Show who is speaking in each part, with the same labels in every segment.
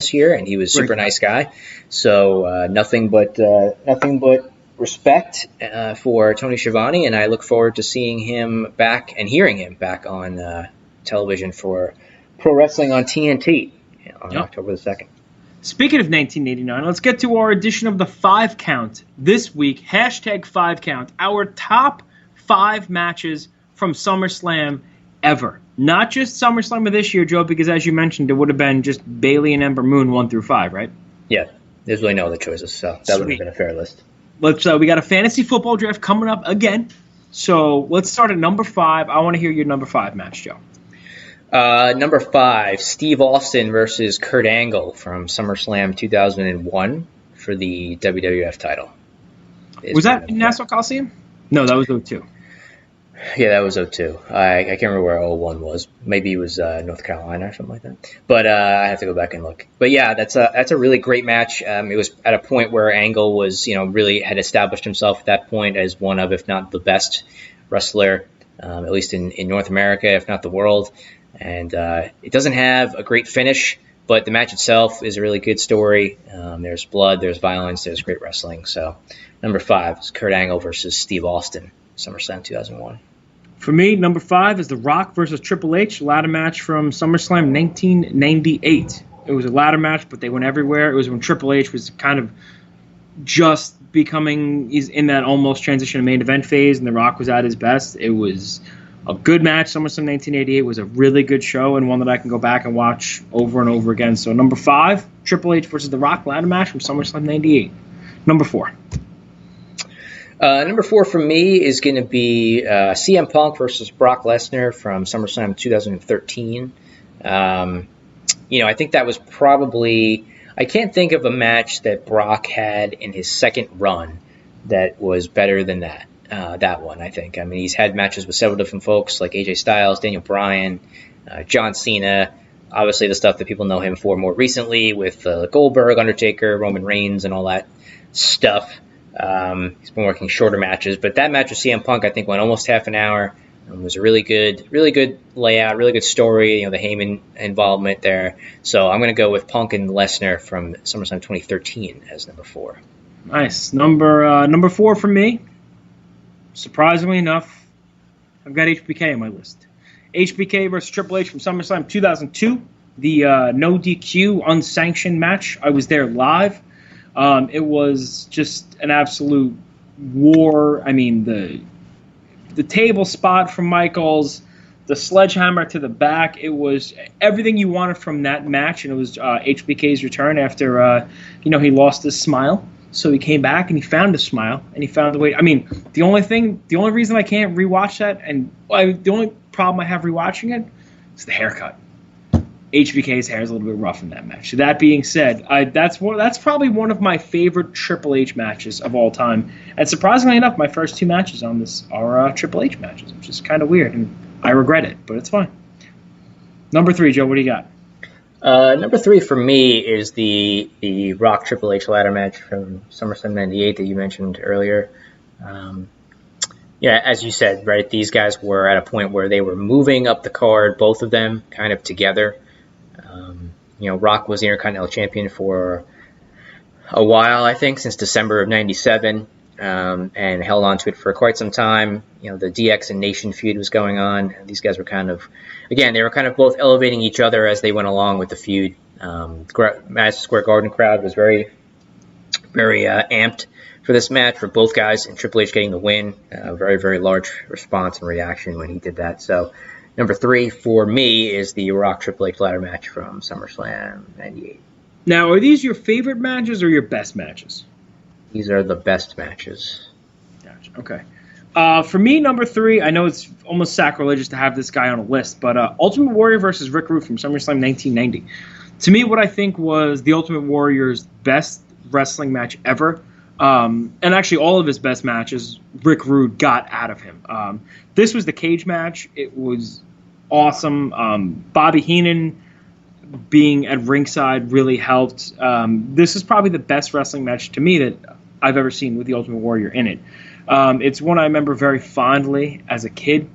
Speaker 1: this year, and he was a super nice guy. So nothing but respect for Tony Schiavone, and I look forward to seeing him back and hearing him back on television for Pro Wrestling on TNT on October the 2nd.
Speaker 2: Speaking of 1989, let's get to our edition of the 5 Count this week. Hashtag 5 Count. Our top 5 matches from SummerSlam ever. Not just SummerSlam of this year, Joe, because as you mentioned, it would have been just Bayley and Ember Moon 1 through 5, right?
Speaker 1: Yeah, there's really no other choices, so that would have been a fair list.
Speaker 2: We got a fantasy football draft coming up again. So let's start at number 5. I want to hear your number 5 match, Joe.
Speaker 1: Number 5, Steve Austin versus Kurt Angle from SummerSlam 2001 for the WWF title.
Speaker 2: Was that in Nassau Coliseum? No, that was 02.
Speaker 1: Yeah, that was 02. I can't remember where 01 was. Maybe it was North Carolina or something like that. But I have to go back and look. But yeah, that's a really great match. It was at a point where Angle was, really had established himself at that point as one of, if not the best wrestler, at least in North America, if not the world. And it doesn't have a great finish, but the match itself is a really good story. There's blood, there's violence, there's great wrestling. So number 5 is Kurt Angle versus Steve Austin, SummerSlam 2001.
Speaker 2: For me, number 5 is The Rock versus Triple H, ladder match from SummerSlam 1998. It was a ladder match, but they went everywhere. It was when Triple H was kind of just he's in that almost transition to main event phase, and The Rock was at his best. It was a good match. SummerSlam 1988 was a really good show and one that I can go back and watch over and over again. So number 5, Triple H versus The Rock ladder match from SummerSlam 98. Number 4.
Speaker 1: Number 4 for me is going to be CM Punk versus Brock Lesnar from SummerSlam 2013. I think that was probably... I can't think of a match that Brock had in his second run that was better than that. That one, I think. I mean, he's had matches with several different folks like AJ Styles, Daniel Bryan, John Cena. Obviously, the stuff that people know him for more recently with Goldberg, Undertaker, Roman Reigns, and all that stuff. He's been working shorter matches, but that match with CM Punk, I think, went almost half an hour. It was a really good layout, really good story. The Heyman involvement there. So I'm going to go with Punk and Lesnar from SummerSlam 2013 as number 4.
Speaker 2: Nice. Number 4 for me. Surprisingly enough, I've got HBK on my list. HBK versus Triple H from SummerSlam 2002, the no DQ unsanctioned match. I was there live. It was just an absolute war. I mean, the table spot from Michaels, the sledgehammer to the back. It was everything you wanted from that match, and it was HBK's return after he lost his smile. So he came back and he found a smile and he found a way. I mean, the only reason I can't rewatch that, and the only problem I have rewatching it is the haircut. HBK's hair is a little bit rough in that match. So that being said, that's probably one of my favorite Triple H matches of all time. And surprisingly enough, my first 2 matches on this are Triple H matches, which is kind of weird, and I regret it, but it's fine. Number 3, Joe, what do you got?
Speaker 1: Number 3 for me is the Rock Triple H ladder match from SummerSlam 98 that you mentioned earlier. As you said, right, these guys were at a point where they were moving up the card, both of them kind of together. Rock was the Intercontinental Champion for a while, I think, since December of 97, and held on to it for quite some time. The DX and Nation feud was going on. These guys were kind of both elevating each other as they went along with the feud. Madison Square Garden crowd was very, very amped for this match for both guys, and Triple H getting the win. A very, very large response and reaction when he did that. So number 3 for me is the Rock Triple H ladder match from SummerSlam 98.
Speaker 2: Now, are these your favorite matches or your best matches?
Speaker 1: These are the best matches.
Speaker 2: Gotcha. Okay. For me, number 3, I know it's almost sacrilegious to have this guy on a list, but Ultimate Warrior versus Rick Rude from SummerSlam 1990. To me, what I think was the Ultimate Warrior's best wrestling match ever, and actually all of his best matches, Rick Rude got out of him. This was the cage match. It was awesome. Bobby Heenan being at ringside really helped. This is probably the best wrestling match to me that I've ever seen with the Ultimate Warrior in it. It's one I remember very fondly as a kid.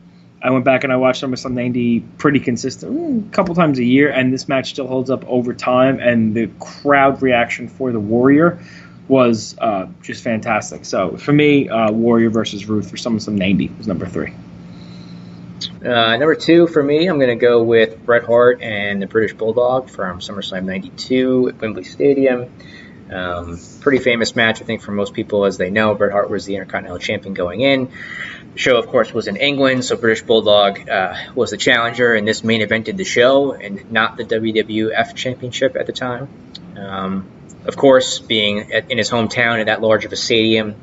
Speaker 2: I went back and I watched SummerSlam 90 pretty consistent, a couple times a year, and this match still holds up over time, and the crowd reaction for the Warrior was just fantastic. So for me, Warrior versus Ruth for SummerSlam 90 was number 3.
Speaker 1: Number 2 for me, I'm going to go with Bret Hart and the British Bulldog from SummerSlam 92 at Wembley Stadium. Pretty famous match, I think, for most people, as they know. Bret Hart was the Intercontinental Champion going in. The show, of course, was in England, so British Bulldog was the challenger, and this main evented the show and not the WWF Championship at the time. Of course, being in his hometown at that large of a stadium,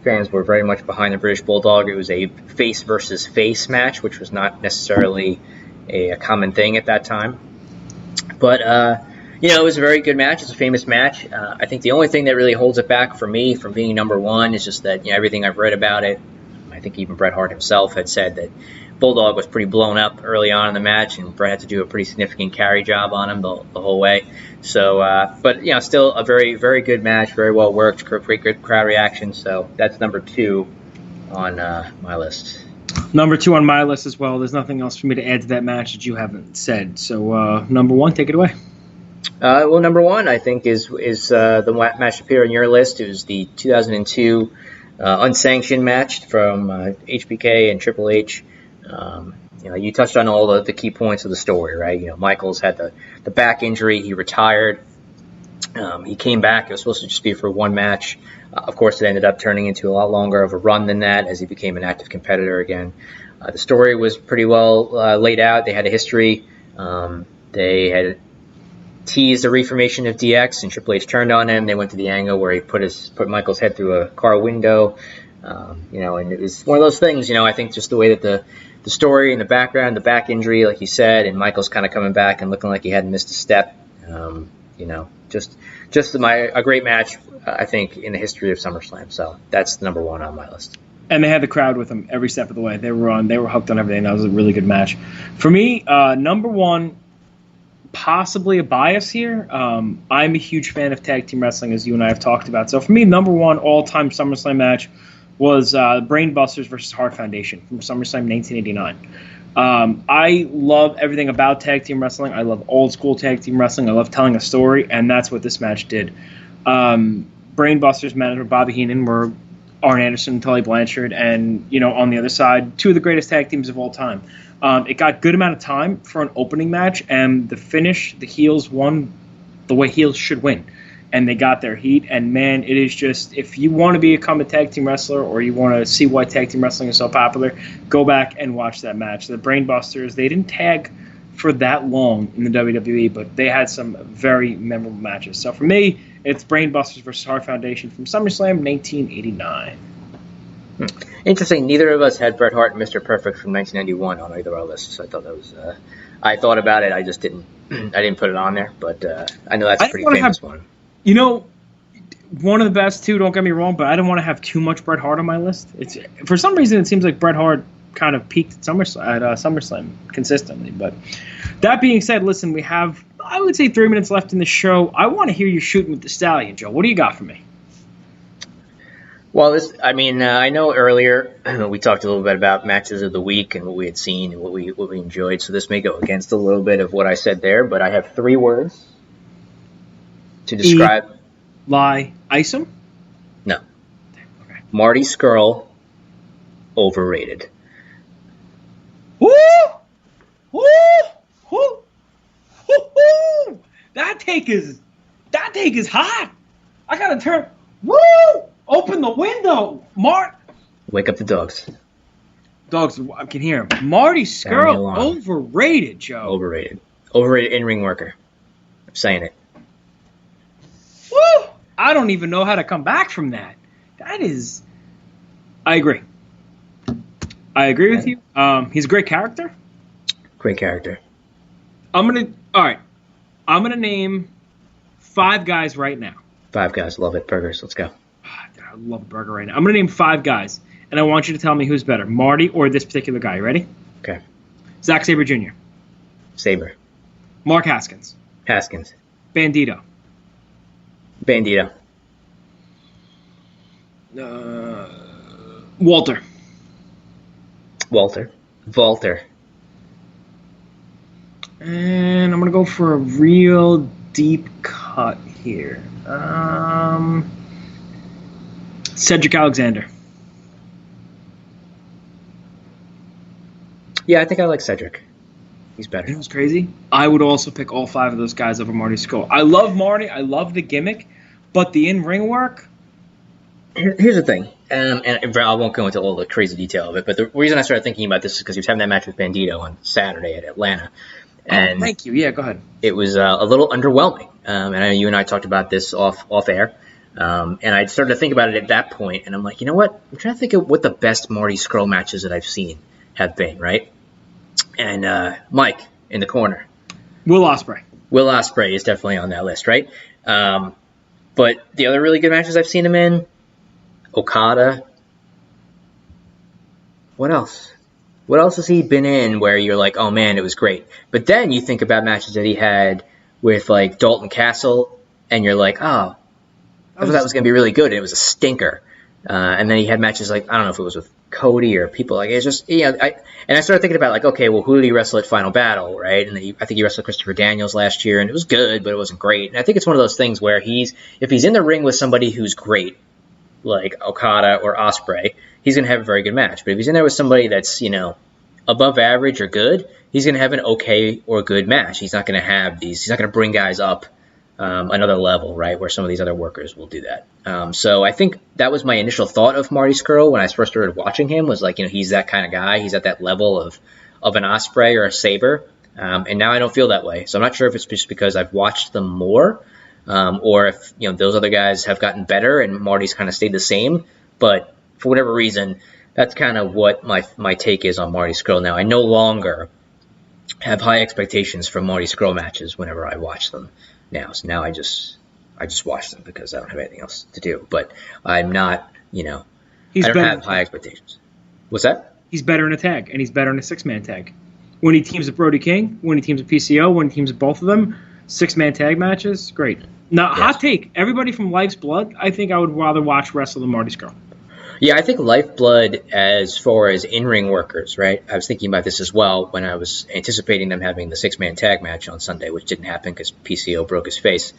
Speaker 1: fans were very much behind the British Bulldog. It was a face versus face match, which was not necessarily a common thing at that time. But, it was a very good match. It's a famous match. I think the only thing that really holds it back for me from being number 1 is just that everything I've read about it, I think even Bret Hart himself had said that Bulldog was pretty blown up early on in the match, and Bret had to do a pretty significant carry job on him the whole way. So, but still a very, very good match, very well worked, great good crowd reaction. So that's number 2 on my list.
Speaker 2: Number 2 on my list as well. There's nothing else for me to add to that match that you haven't said. So number 1, take it away.
Speaker 1: Well, number 1, I think, is the match to appear on your list. It was the 2002 unsanctioned match from HBK and Triple H. You touched on all the key points of the story, right? Michaels had the back injury. He retired. He came back. It was supposed to just be for one match. Of course, it ended up turning into a lot longer of a run than that as he became an active competitor again. The story was pretty well laid out. They had a history. They had teased the reformation of DX, and Triple H turned on him. They went to the angle where he put Michaels' head through a car window. And it was one of those things. I think just the way that the story and the background, the back injury, like you said, and Michaels kind of coming back and looking like he hadn't missed a step. Just a great match, I think, in the history of SummerSlam. So that's number 1 on my list.
Speaker 2: And they had the crowd with them every step of the way. They were hooked on everything. That was a really good match. For me, number 1, possibly a bias here. I'm a huge fan of tag team wrestling, as you and I have talked about. So for me, number 1 all-time SummerSlam match was Brainbusters versus Hart Foundation from SummerSlam 1989. I love everything about tag team wrestling. I love old school tag team wrestling. I love telling a story, and that's what this match did. Brainbusters manager Bobby Heenan were Arn Anderson and Tully Blanchard, and on the other side, 2 of the greatest tag teams of all time. It got good amount of time for an opening match, and the finish, the heels won the way heels should win. And they got their heat, and man, it is just, if you want to become a tag team wrestler or you want to see why tag team wrestling is so popular, go back and watch that match. The Brainbusters, they didn't tag for that long in the WWE, but they had some very memorable matches. So for me, it's Brainbusters versus Hart Foundation from SummerSlam 1989.
Speaker 1: Interesting. Neither of us had Bret Hart and Mr. Perfect from 1991 on either of our lists. I thought that was. I thought about it. I just didn't. I didn't put it on there, but I know that's a pretty famous one.
Speaker 2: One of the best too. Don't get me wrong, but I don't want to have too much Bret Hart on my list. It's for some reason it seems like Bret Hart kind of peaked at SummerSlam consistently. But that being said, listen, we have, I would say, 3 minutes left in the show. I want to hear you shooting with the Stallion, Joe. What do you got for me?
Speaker 1: Well, I know earlier we talked a little bit about matches of the week and what we had seen and what we enjoyed. So this may go against a little bit of what I said there, but I have 3 words to describe.
Speaker 2: Isom?
Speaker 1: No.
Speaker 2: Okay.
Speaker 1: Marty Scurll, overrated.
Speaker 2: Woo! Woo! Woo! Woo! That take is hot. I gotta turn. Woo! Open the window,
Speaker 1: Wake up the dogs.
Speaker 2: Dogs, I can hear him. Marty Scurll, overrated, Joe.
Speaker 1: Overrated in-ring worker. I'm saying it.
Speaker 2: Woo! I don't even know how to come back from that. That is... I agree. With you. He's a great character.
Speaker 1: Great character.
Speaker 2: All right. I'm going to name 5 guys right now.
Speaker 1: 5 guys. Love it. Burgers. Let's go.
Speaker 2: I love a burger right now. I'm going to name 5 guys, and I want you to tell me who's better, Marty or this particular guy. You ready?
Speaker 1: Okay.
Speaker 2: Zack Sabre Jr.
Speaker 1: Sabre.
Speaker 2: Mark Haskins.
Speaker 1: Haskins.
Speaker 2: Bandito.
Speaker 1: Walter. Walter.
Speaker 2: And I'm going to go for a real deep cut here. Cedric Alexander.
Speaker 1: Yeah, I think I like Cedric. He's better.
Speaker 2: You know what's crazy? I would also pick all 5 of those guys over Marty Scurll. I love Marty. I love the gimmick. But the in-ring work...
Speaker 1: Here's the thing. And I won't go into all the crazy detail of it, but the reason I started thinking about this is because he was having that match with Bandito on Saturday at Atlanta. And
Speaker 2: thank you. Yeah, go ahead.
Speaker 1: It was a little underwhelming. And I know you and I talked about this off air. And I started to think about it at that point, and I'm like, you know what? I'm trying to think of what the best Marty Scurll matches that I've seen have been, right? And Mike in the corner.
Speaker 2: Will Ospreay.
Speaker 1: Will Ospreay is definitely on that list, right? But the other really good matches I've seen him in, Okada. What else? What else has he been in where you're like, oh man, it was great? But then you think about matches that he had with like Dalton Castle, and you're like, oh, I thought that was going to be really good, and it was a stinker. And then he had matches like, I don't know if it was with Cody or people like, it's just, yeah. And I started thinking about like, okay, well, who did he wrestle at Final Battle, right? And I think he wrestled Christopher Daniels last year, and it was good, but it wasn't great. And I think it's one of those things where if he's in the ring with somebody who's great, like Okada or Ospreay, he's going to have a very good match. But if he's in there with somebody that's, above average or good, he's going to have an okay or good match. He's not going to have he's not going to bring guys up another level, right, where some of these other workers will do that. So I think that was my initial thought of Marty Scurll when I first started watching him, was like, he's that kind of guy. He's at that level of an Ospreay or a Sabre. And now I don't feel that way. So I'm not sure if it's just because I've watched them more, or if those other guys have gotten better and Marty's kind of stayed the same. But for whatever reason, that's kind of what my take is on Marty Scurll now. I no longer have high expectations for Marty Scurll matches whenever I watch them now. So now I just watch them because I don't have anything else to do. But I'm not, I don't have high expectations. What's that?
Speaker 2: He's better in a tag, and he's better in a 6-man tag. When he teams with Brody King, when he teams with PCO, when he teams with both of them, 6-man tag matches, great. Now, yes. Hot take. Everybody from Life's Blood, I think I would rather watch wrestle than Marty Scurll.
Speaker 1: Yeah, I think Lifeblood, as far as in-ring workers, right? I was thinking about this as well when I was anticipating them having the 6-man tag match on Sunday, which didn't happen because PCO broke his face.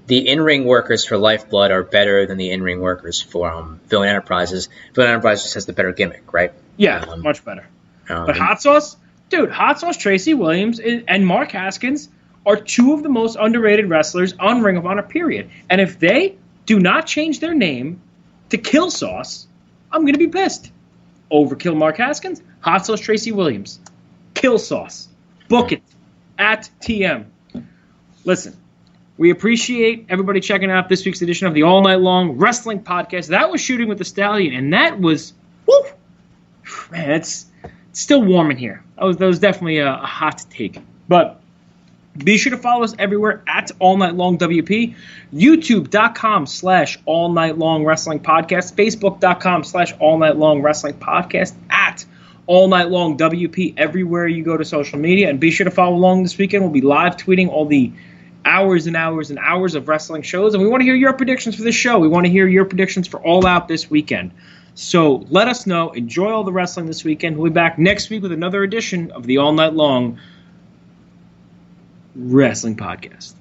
Speaker 1: The in-ring workers for Lifeblood are better than the in-ring workers for Villain Enterprises. Villain Enterprises has the better gimmick, right?
Speaker 2: Yeah, much better. But Hot Sauce, dude, Hot Sauce, Tracy Williams, and Mark Haskins are 2 of the most underrated wrestlers on Ring of Honor, period. And if they do not change their name to Kill Sauce, I'm going to be pissed. Overkill Mark Haskins, Hot Sauce Tracy Williams, Kill Sauce. Book it at TM. Listen, we appreciate everybody checking out this week's edition of the All Night Long Wrestling Podcast. That was Shooting with the Stallion, and that was, woo, man, it's still warm in here. That was definitely a hot take. But be sure to follow us everywhere at All Night Long WP, YouTube.com/All Night Long Wrestling Podcast, Facebook.com/All Night Long Wrestling Podcast, at All Night Long WP, everywhere you go to social media. And be sure to follow along this weekend. We'll be live tweeting all the hours and hours and hours of wrestling shows. And we want to hear your predictions for this show. We want to hear your predictions for All Out this weekend. So let us know. Enjoy all the wrestling this weekend. We'll be back next week with another edition of the All Night Long Wrestling Podcast.